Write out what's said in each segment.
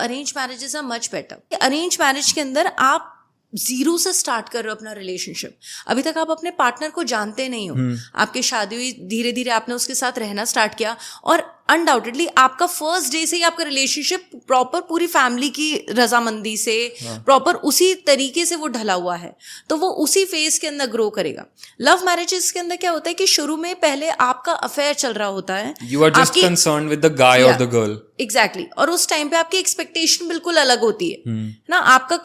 Arrange marriages are much better. Arrange marriage के अंदर आप जीरो से स्टार्ट कर रहे हो अपना रिलेशनशिप। अभी तक आप अपने पार्टनर को जानते नहीं हो, आपकी शादी हुई, धीरे धीरे आपने उसके साथ रहना स्टार्ट किया और अनडाउटेडली आपका फर्स्ट डे से ही आपका रिलेशनशिप प्रॉपर पूरी फैमिली की रजामंदी से प्रॉपर उसी तरीके से वो ढला हुआ है, तो वो उसी फेज के अंदर ग्रो करेगा। लव मैरिजेस के अंदर क्या होता है कि शुरू में पहले आपका अफेयर चल रहा होता है, You are just concerned with the guy or the girl. Exactly और उस टाइम पे आपकी एक्सपेक्टेशन बिल्कुल अलग होती है ना, आपका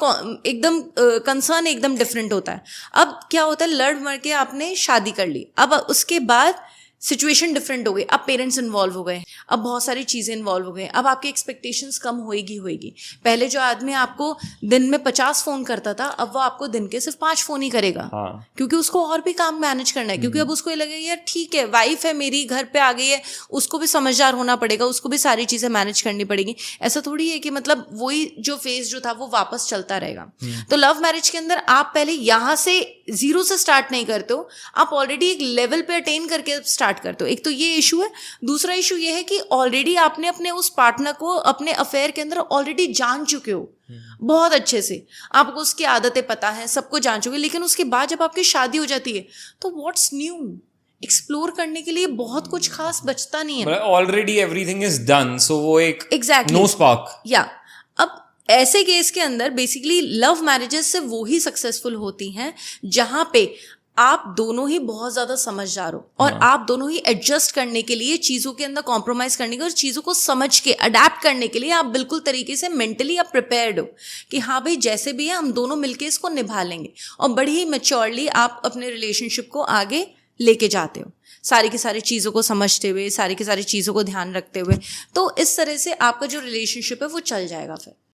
एकदम कंसर्न एकदम डिफरेंट होता है। अब क्या होता है, लड़ मर के आपने शादी कर ली, अब उसके बाद सिचुएशन डिफरेंट हो गई, अब पेरेंट्स इन्वॉल्व हो गए, अब बहुत सारी चीजें इन्वॉल्व हो गई, अब आपकी एक्सपेक्टेशंस कम होएगी। पहले जो आदमी आपको दिन में 50 फोन करता था, अब वो आपको दिन के सिर्फ 5 फोन ही करेगा। क्योंकि उसको और भी काम मैनेज करना है, क्योंकि अब उसको ये लगेगा यार ठीक है, वाइफ है मेरी, घर पे आ गई है, उसको भी समझदार होना पड़ेगा, उसको भी सारी चीजें मैनेज करनी पड़ेगी। ऐसा थोड़ी है कि मतलब वही जो फेज जो था वो वापस चलता रहेगा। तो लव मैरिज के अंदर आप पहले यहाँ से जीरो से स्टार्ट नहीं करते हो, आप ऑलरेडी एक लेवल पे अटेन करके स्टार्ट करते हो। एक तो ये इशू है। दूसरा इशू ये है कि ऑलरेडी आपने अपने उस पार्टनर को अपने अफेयर के अंदर ऑलरेडी जान चुके हो बहुत अच्छे से, आपको उसकी आदतें पता है, सबको जान चुके, लेकिन उसके बाद जब आपकी शादी हो जाती है तो व्हाट्स न्यू, एक्सप्लोर करने के लिए बहुत कुछ खास बचता नहीं है। ऑलरेडी एवरीथिंग इज डन, सो वो एक एग्जैक्टली नो स्पार्क। या अब ऐसे केस के अंदर बेसिकली लव मैरिजेस से वो ही सक्सेसफुल होती हैं जहां पे आप दोनों ही बहुत ज्यादा समझदार हो और आप दोनों ही एडजस्ट करने के लिए, चीजों के अंदर कॉम्प्रोमाइज करने के और चीजों को समझ के अडेप्ट करने के लिए आप बिल्कुल तरीके से मेंटली आप प्रिपेयर्ड हो कि हाँ भाई जैसे भी है हम दोनों मिलके इसको निभा लेंगे, और बड़ी ही मैच्योरली आप अपने रिलेशनशिप को आगे लेके जाते हो, सारी की सारी चीज़ों को समझते हुए, सारी की सारी चीज़ों को ध्यान रखते हुए। तो इस तरह से आपका जो रिलेशनशिप है वो चल जाएगा फिर।